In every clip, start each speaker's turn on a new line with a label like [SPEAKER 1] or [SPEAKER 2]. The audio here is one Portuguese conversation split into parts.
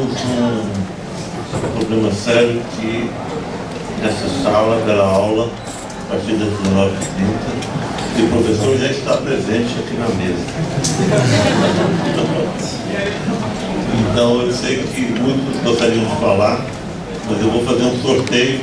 [SPEAKER 1] temos um problema sério que nessa sala dará aula a partir das 19h30 e o professor já está presente aqui na mesa. Então eu sei que muitos gostariam de falar, mas eu vou fazer um sorteio,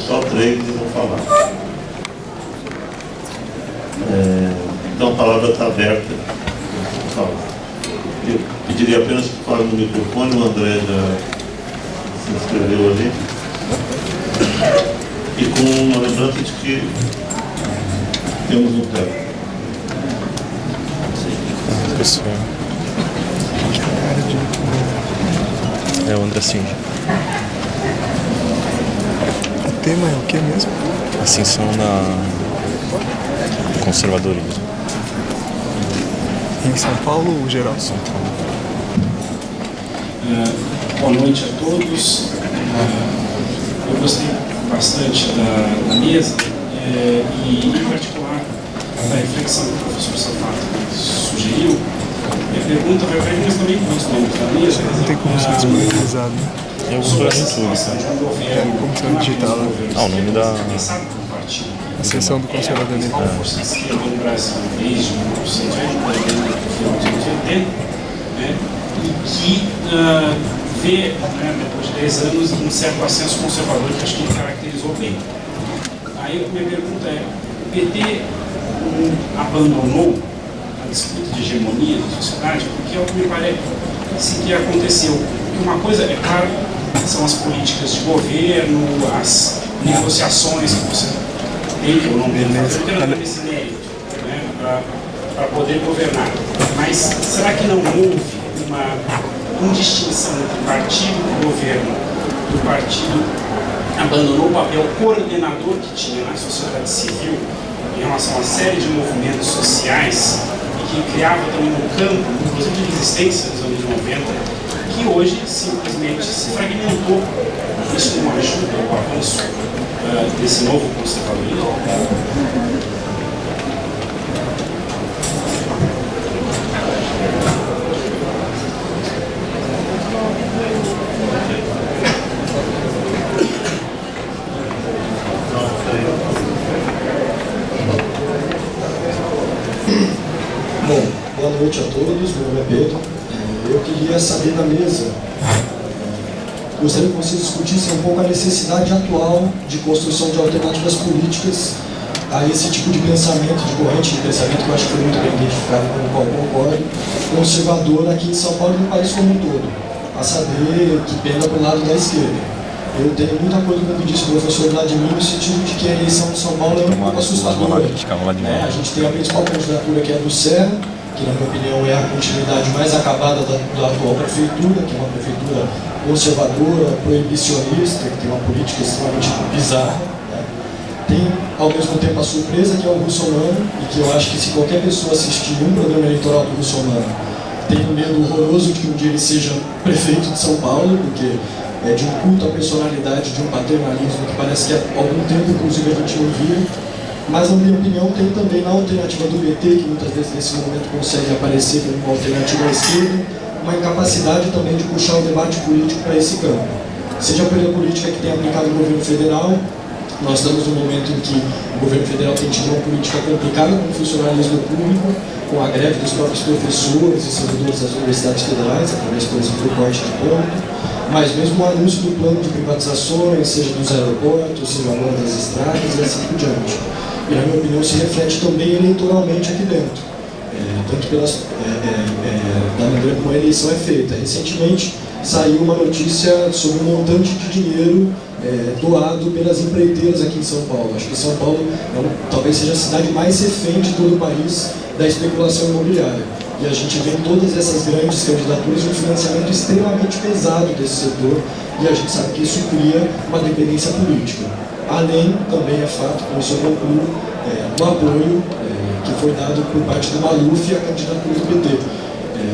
[SPEAKER 1] só 3 vão falar. Então a palavra está aberta. Eu pediria apenas que fale no microfone, o André já se inscreveu ali. E com uma lembrança de que temos um tempo.
[SPEAKER 2] É o André Singe.
[SPEAKER 3] O tema é o que mesmo?
[SPEAKER 2] Ascensão na conservadorismo.
[SPEAKER 3] Em São Paulo ou geral?
[SPEAKER 2] São Paulo.
[SPEAKER 4] Boa noite a todos. Eu gostei bastante da mesa e, em particular, da reflexão que o professor Safato sugeriu. Minha pergunta vai para ele, mas também para os membros da mesa.
[SPEAKER 3] Não tem como ser disponibilizado.
[SPEAKER 2] Eu vou
[SPEAKER 4] Sobre
[SPEAKER 2] para
[SPEAKER 4] essa situação de um governo,
[SPEAKER 3] como ser digital, né?
[SPEAKER 2] O nome da...
[SPEAKER 4] pensado por partido.
[SPEAKER 3] A seção do conservadorismo.
[SPEAKER 4] A força de esquerda no Brasil desde 1980, no final dos anos 80, né, e que vê, depois de 10 anos, um certo ascenso conservador que acho que ele caracterizou bem. Aí a minha pergunta é: o PT abandonou a disputa de hegemonia da sociedade? Porque é o que me parece que aconteceu. Porque uma coisa, é claro, são as políticas de governo, as negociações que você tem, que eu não tenho esse mérito, né, para poder governar. Mas será que não houve uma indistinção entre partido e governo? O partido abandonou o papel coordenador que tinha na sociedade civil em relação a uma série de movimentos sociais e que criava também um campo, inclusive de resistência nos anos 90, que hoje simplesmente se fragmentou. Isso não ajuda o avanço desse novo conservadorismo?
[SPEAKER 5] Bom, boa noite a todos, meu nome é Pedro. Eu queria saber da mesa, gostaria que vocês discutissem um pouco a necessidade atual de construção de alternativas políticas a esse tipo de pensamento, de corrente de pensamento, que eu acho que foi muito bem identificado, com o qual eu concordo, conservador aqui em São Paulo e no país como um todo, a saber, que penda para o lado da esquerda. Eu tenho muito acordo com o que disse o professor Vladimir, no sentido de que a eleição de São Paulo é um pouco assustadora. A gente tem a principal candidatura, que é a do Serra, que na minha opinião é a continuidade mais acabada da atual prefeitura, que é uma prefeitura conservadora, proibicionista, que tem uma política extremamente bizarra, né? Tem, ao mesmo tempo, a surpresa, que é o Russomano, e que eu acho que se qualquer pessoa assistir um programa eleitoral do Russomano, tem um medo horroroso de que um dia ele seja prefeito de São Paulo, porque é de um culto à personalidade, de um paternalismo que parece que há algum tempo, inclusive, a gente não via. Mas, na minha opinião, tem também na alternativa do PT, que muitas vezes nesse momento consegue aparecer como uma alternativa à esquerda, uma incapacidade também de puxar o debate político para esse campo. Seja pela política que tem aplicado o governo federal, nós estamos num momento em que o governo federal tem tido uma política complicada com o funcionalismo público, com a greve dos próprios professores e servidores das universidades federais, através, por exemplo, do corte de ponto, mas mesmo o anúncio do plano de privatizações, seja dos aeroportos, seja agora das estradas e assim por diante. E, na minha opinião, se reflete também eleitoralmente aqui dentro, tanto da maneira como a eleição é feita. Recentemente saiu uma notícia sobre um montante de dinheiro doado pelas empreiteiras aqui em São Paulo. Acho que São Paulo talvez seja a cidade mais refém de todo o país da especulação imobiliária. E a gente vê em todas essas grandes candidaturas um financiamento extremamente pesado desse setor, e a gente sabe que isso cria uma dependência política. Além, também é fato, como isso eu concluo, do apoio que foi dado por parte do Maluf à candidatura do PT.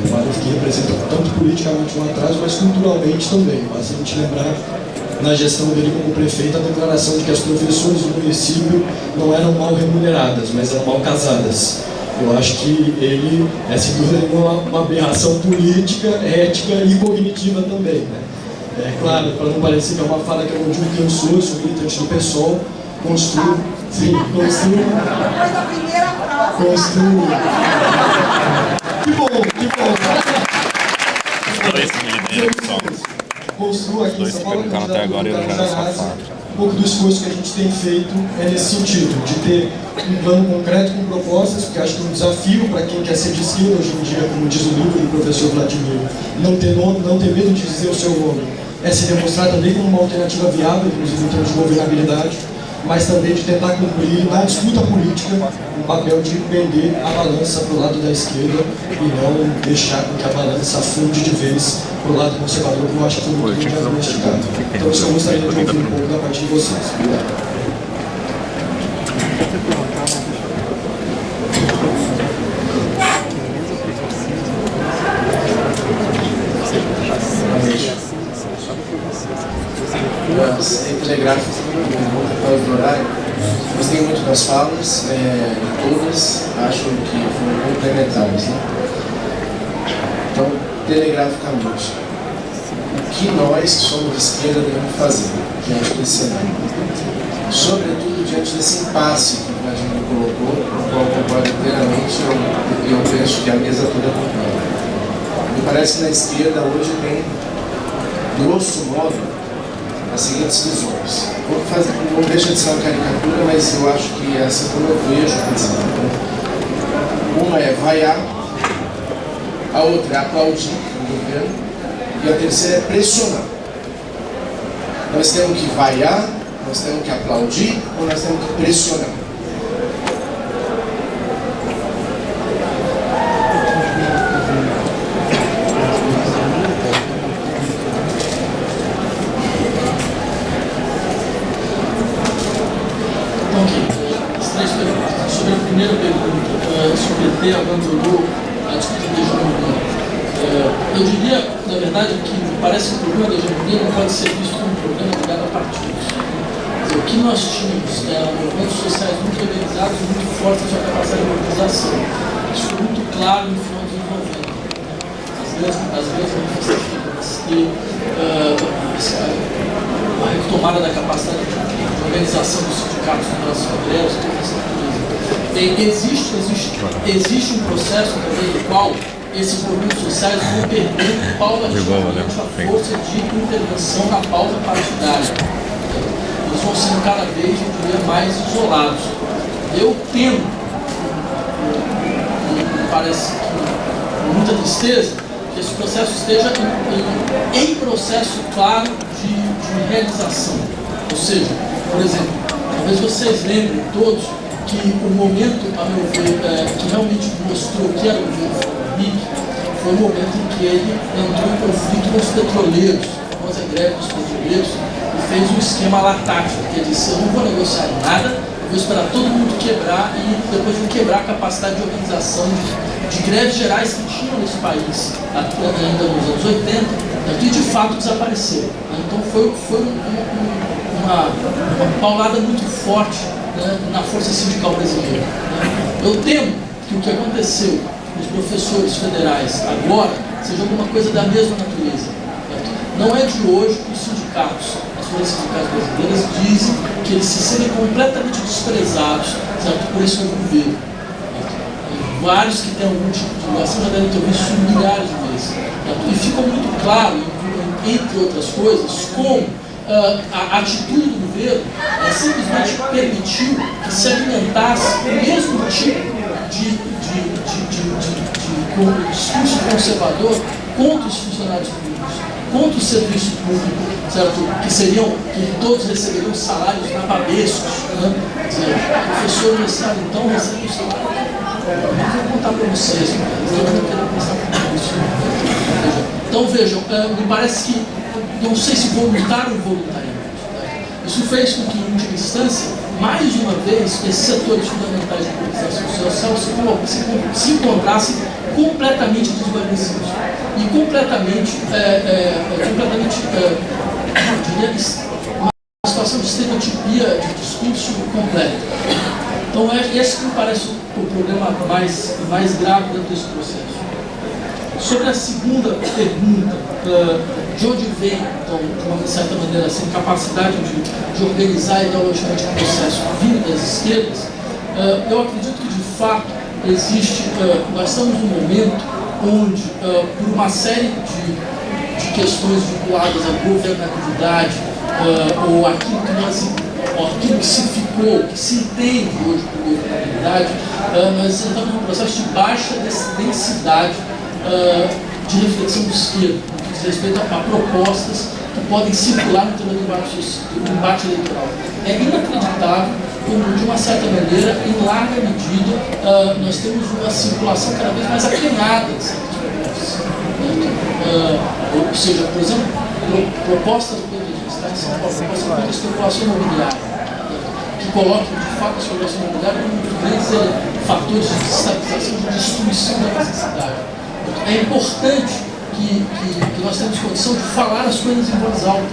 [SPEAKER 5] O Maluf que representa tanto politicamente um atraso, mas culturalmente também. Basta a gente lembrar, na gestão dele como prefeito, a declaração de que as professoras do município não eram mal remuneradas, mas eram mal casadas. Eu acho que ele é, sem dúvida, uma aberração política, ética e cognitiva também, né? É claro, para não parecer que é uma fala que eu não digo quem eu sou militante do PSOL, construo. Que bom. Construo aqui em São Paulo,
[SPEAKER 2] até agora eu já
[SPEAKER 5] um pouco do esforço que a gente tem feito é nesse sentido, de ter um plano concreto com propostas, porque acho que um desafio para quem quer ser de esquerda hoje em dia, como diz o livro do professor Vladimir, não ter medo de dizer o seu nome, é se demonstrar também como uma alternativa viável, inclusive em termos de governabilidade, mas também de tentar cumprir na disputa política o papel de pender a balança para o lado da esquerda e não deixar com que a balança afunde de vez para o lado conservador, como eu acho que foi muito diagnosticado. Então, isso eu gostaria de ouvir um pouco da parte de vocês. Obrigado.
[SPEAKER 6] Telegráfico por causa do horário. Gostei muito das falas, todas acho que foram complementares, né? Então, telegraficamente, o que nós que somos de esquerda devemos fazer diante desse cenário? Sobretudo diante desse impasse que o Vladimir colocou, com o qual concordo inteiramente, eu penso que a mesa toda concorda. Me parece que na esquerda hoje tem, grosso modo, as seguintes visões. Não deixa de ser uma caricatura, mas eu acho que é assim como eu vejo o pensamento. Uma é vaiar, a outra é aplaudir o governo e a terceira é pressionar. Nós temos que vaiar, nós temos que aplaudir ou nós temos que pressionar?
[SPEAKER 7] Sobre a primeira pergunta, sobre ter abandonou a disputa da hegemonia. Eu diria, na verdade, que me parece que o problema da hegemonia não pode ser visto como um problema ligado a partidos. Dizer, o que nós tínhamos eram movimentos sociais muito organizados e muito fortes na capacidade de mobilização. Isso foi muito claro no final dos anos 90. As grandes manifestações a retomada da capacidade de organização dos sindicatos em relação a greves, existe um processo também no qual esses movimentos sociais vão perdendo paulatinamente a força de intervenção na pauta partidária. Eles vão sendo cada vez, eu diria, mais isolados. Eu temo, me parece que com muita tristeza, que esse processo esteja em processo claro de realização. Ou seja, por exemplo, talvez vocês lembrem todos que o momento, a meu ver, que realmente mostrou que era o governo Henrique, foi o momento em que ele entrou em conflito com os petroleiros, com a greve dos petroleiros, e fez um esquema lá tático, que ele disse, eu não vou negociar nada, eu vou esperar todo mundo quebrar e depois vou quebrar a capacidade de organização de greves gerais que tinham nesse país, ainda nos anos 80, que de fato desapareceram. Então foi uma paulada muito forte, né, na força sindical brasileira. Né. Eu temo que o que aconteceu com os professores federais agora seja alguma coisa da mesma natureza. Certo? Não é de hoje que os sindicatos, as forças sindicais brasileiras, dizem que eles se sentem completamente desprezados, certo, por esse novo governo. Vários que têm algum tipo de ligação já devem ter ouvido isso milhares de vezes. Certo? E fica muito claro, entre outras coisas, como a atitude do governo simplesmente permitiu que se alimentasse o mesmo tipo de discurso conservador contra os funcionários públicos, contra o serviço público, certo? Que todos receberiam salários nababescos, né? Professor universitário então recebe o salário. Eu vou contar para vocês, eu não quero pensar com isso. Então vejam, me parece que, não sei se voluntário ou involuntariamente, né? Isso fez com que, em última instância, mais uma vez, esses setores fundamentais de mobilização social se encontrassem completamente desvanecidos e completamente, eu diria, uma situação de estereotipia de discurso completo. Então, esse me parece o problema mais grave dentro desse processo. Sobre a segunda pergunta, de onde vem, então, de uma certa maneira, essa incapacidade de organizar ideologicamente o processo vindo das esquerdas, eu acredito que, de fato, existe, nós estamos num momento onde, por uma série de questões vinculadas à governabilidade, ou aquilo que se ficou, que se entende hoje por governabilidade, nós estamos num processo de baixa densidade de reflexão de esquerda, no que diz respeito a propostas que podem circular no tema do embate eleitoral. É inacreditável como, de uma certa maneira, em larga medida, nós temos uma circulação cada vez mais acanhada de certas propostas. Ou seja, por exemplo, propostas do PDG, está em São Paulo, proposta contra a especulação imobiliária, que coloca, de fato, a especulação imobiliária como um dos grandes fatores de desestabilização, de destruição da nossa cidade. É importante que nós tenhamos condição de falar as coisas em voz alta,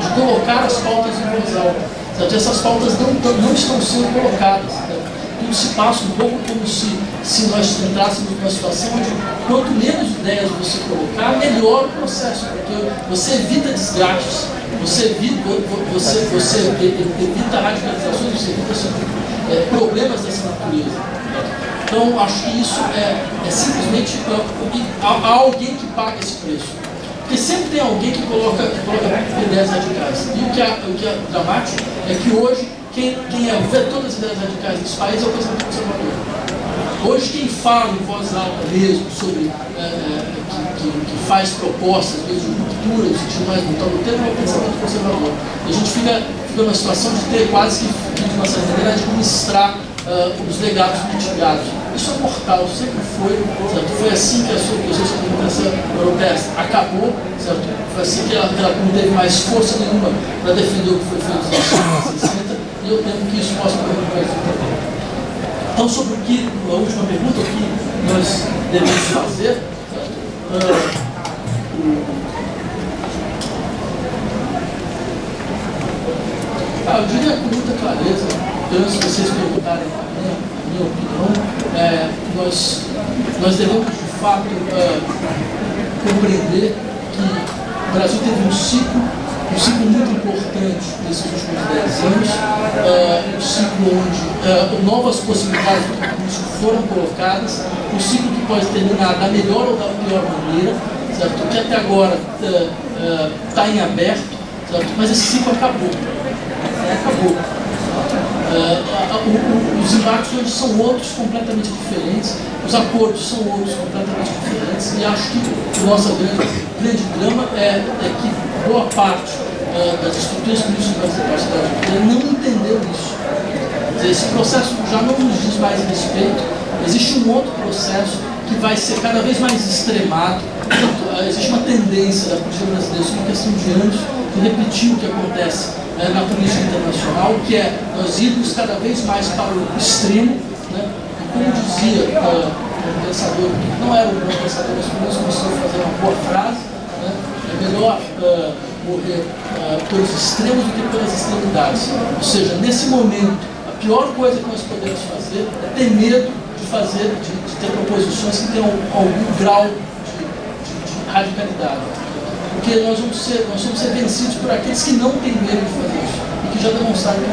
[SPEAKER 7] de colocar as pautas em voz alta. Certo? Essas pautas não estão sendo colocadas. Certo? Tudo se passa um pouco como se nós entrássemos numa situação onde quanto menos ideias você colocar, melhor o processo, porque você evita desgastes, você evita radicalizações, você evita problemas dessa natureza. Então, acho que isso é simplesmente há alguém que paga esse preço. Porque sempre tem alguém que coloca ideias radicais. E o que é dramático é que hoje, quem vê todas as ideias radicais desse país é o pensamento conservador. Hoje, quem fala em voz alta mesmo sobre, que faz propostas, de ruptura, no sentido mais brutal do termo, é o pensamento conservador. E a gente fica numa situação de ter quase que, de uma certa maneira, administrar os legados mitigados. Isso é mortal, sempre foi, certo? Foi assim que a sua democracia europeia acabou, certo? Foi assim que ela não teve mais força nenhuma para defender o que foi feito nos anos 60, e eu temo que isso possa ocorrer no Brasil também. Então, sobre o que, a última pergunta, o que nós devemos fazer, eu diria com muita clareza, antes de vocês perguntarem a minha opinião, nós devemos de fato compreender que o Brasil teve um ciclo muito importante nesses últimos 10 anos, um ciclo onde novas possibilidades de recurso foram colocadas, um ciclo que pode terminar da melhor ou da pior maneira, certo? Que até agora está em aberto, certo? Mas esse ciclo acabou. Acabou. Os embates hoje são outros completamente diferentes, os acordos são outros completamente diferentes, e acho que o nosso grande drama é que boa parte das estruturas políticas brasileiras não entendeu isso. Quer dizer, esse processo já não nos diz mais respeito, existe um outro processo que vai ser cada vez mais extremado. Existe uma tendência da política brasileira, isso é uma questão de anos, de repetir o que acontece na política internacional, que é nós irmos cada vez mais para o extremo, né? E como dizia um pensador, que não era um bom pensador, mas pelo menos conseguiu fazer uma boa frase, né? É melhor morrer pelos extremos do que pelas extremidades. Ou seja, nesse momento, a pior coisa que nós podemos fazer é ter medo de ter proposições que tenham algum grau de radicalidade. Porque nós vamos ser vencidos por aqueles que não têm medo de fazer isso e que já demonstraram que